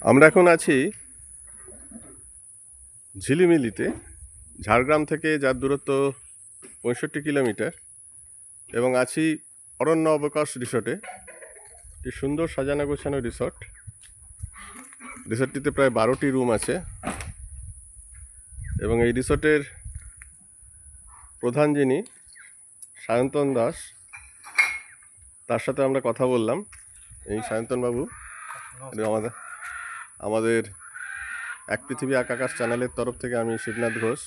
আমরা এখন আছি ঝিলিমিলিতে, ঝাড়গ্রাম থেকে যার দূরত্ব 65 কিলোমিটার, এবং আছি অরণ্য অবকাশ রিসোর্টে। একটি সুন্দর সাজানো গোছানো রিসোর্ট। রিসোর্টটিতে প্রায় 12টি রুম আছে এবং এই রিসোর্টের প্রধান যিনি সায়ন্তন দাস, তার সাথে আমরা কথা বললাম। এই সায়ন্তন বাবু আমাদের এক পৃথিবী এক আকাশ চ্যানেলের তরফ থেকে আমি শিবনাথ ঘোষ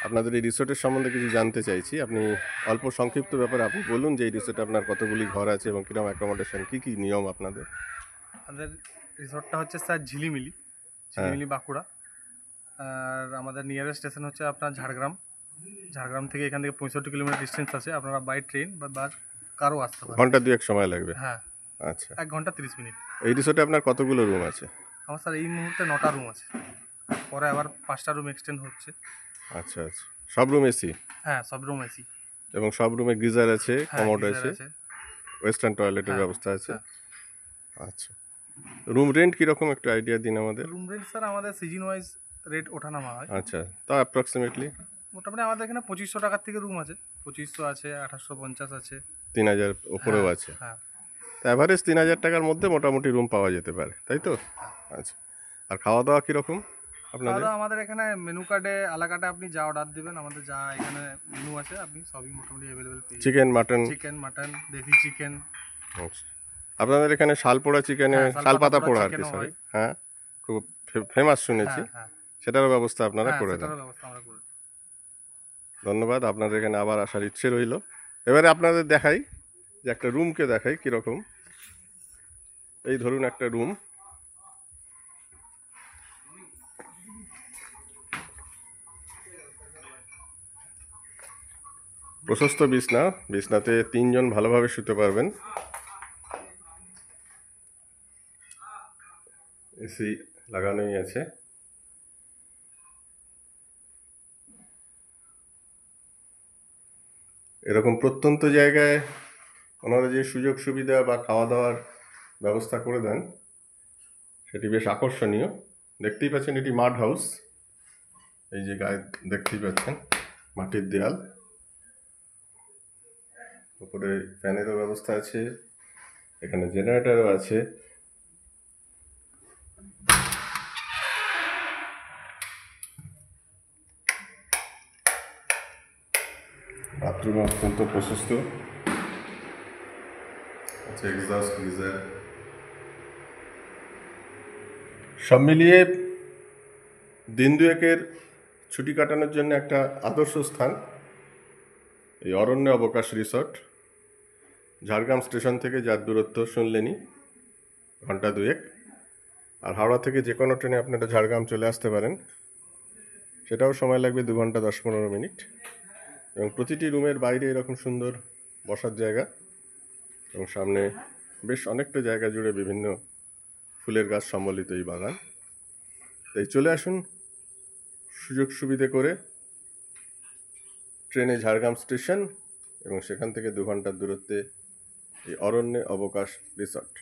আপনাদের এই রিসোর্টের সম্বন্ধে কিছু জানতে চাইছি। আপনি অল্প সংক্ষিপ্ত ব্যাপারে আপনি বলুন যে এই রিসোর্টে আপনার কতগুলি ঘর আছে এবং কিরকম অ্যাকোমোডেশন, কী নিয়ম আপনাদের? আমাদের রিসোর্টটা হচ্ছে স্যার ঝিলিমিলি বাঁকুড়া। আর আমাদের নিয়ারেস্ট স্টেশন হচ্ছে আপনার ঝাড়গ্রাম থেকে এখান থেকে 65 কিলোমিটার ডিস্টেন্স আছে। আপনারা বাই ট্রেন বা বাস কারও আসতে পারেন। ঘন্টা দুয়েক সময় লাগবে? হ্যাঁ। আচ্ছা, 1 ঘন্টা 30 মিনিট। এই রিসোর্টে আপনার কতগুলো রুম আছে? আমার স্যার এই মুহূর্তে 9টা রুম আছে, পরে আবার 5টা রুম এক্সটেন্ড হচ্ছে। আচ্ছা আচ্ছা, সব রুম এসি? হ্যাঁ, সব রুম এসি। এবং সব রুমে গিজার আছে, কমোড আছে, ওয়েস্টার্ন টয়লেটের ব্যবস্থা আছে? আচ্ছা, রুম রেন্ট কীরকম একটু আইডিয়া দিন আমাদের। রুম রেন্ট স্যার আমাদের সিজন ওয়াইজ রেট ওঠানামা হয়। আচ্ছা, তা অ্যাপ্রক্সিমেটলি মোটামুটি আমাদের এখানে 2500 টাকার থেকে রুম আছে। 2500 আছে, 2850 আছে, 3000 ওপরেও আছে। হ্যাঁ, অ্যাভারেজ 3000 টাকার মধ্যে মোটামুটি রুম পাওয়া যেতে পারে, তাই তো? আচ্ছা, আর খাওয়া দাওয়া কীরকম আপনাদের? আমাদের এখানে মেনু কার্ডে আলাকাটে আপনি যা অর্ডার দেবেন, আমাদের যা এখানে মেনু আছে আপনি সবই মোটামুটি অ্যাভেলেবেল পেয়ে চিকেন, মাটন, দেশি চিকেন। আচ্ছা, আপনাদের এখানে শালপোড়া চিকেনে, শালপাতা পোড়া আর কি, সরি, হ্যাঁ, খুব ফেমাস শুনেছি। সেটারও ব্যবস্থা আপনারা করে দেন? ধন্যবাদ, আপনাদের এখানে আবার আসার ইচ্ছে রইল। এবারে আপনাদের দেখাই যে একটা রুমকে দেখাই কীরকম। এই ধরুন একটা রুম, প্রশস্ত বিছনাতে 3 জন ভালোভাবে শুতে পারবেন। এসি লাগানোই আছে। এরকম প্রত্যন্ত জায়গায় ওনারা যে সুযোগ সুবিধা বা খাওয়া দাওয়ার ব্যবস্থা করে দেন সেটি বেশ আকর্ষণীয়। দেখতেই পাচ্ছেন এটি মাড হাউস। এই যে গায়ে দেখতেই পাচ্ছেন মাটির দেয়াল, উপরে ফ্যানেরও ব্যবস্থা আছে, এখানে জেনারেটরও আছে। বাথরুম অত্যন্ত প্রশস্ত আছে, এক্সস্ট গিজার। সব মিলিয়ে দিন দুয়েকের ছুটি কাটানোর জন্য একটা আদর্শ স্থান এই অরণ্য অবকাশ রিসোর্ট। ঝাড়গ্রাম স্টেশন থেকে যার দূরত্ব শুনলেনই, ঘন্টা দুয়েক। আর হাওড়া থেকে যে কোনো ট্রেনে আপনারা ঝাড়গ্রাম চলে আসতে পারেন, সেটাও সময় লাগবে 2 ঘন্টা 10-15 মিনিট। এবং প্রতিটি রুমের বাইরে এরকম সুন্দর বসার জায়গা, এবং সামনে বেশ অনেকটা জায়গা জুড়ে বিভিন্ন ফুলের গাছ সম্বলিত এই বাগান। তাই চলে আসুন সুযোগ সুবিধে করে ট্রেনে ঝাড়গ্রাম স্টেশন, এবং সেখান থেকে 2 ঘন্টার দূরত্বে এই অরণ্যে অবকাশ রিসোর্ট।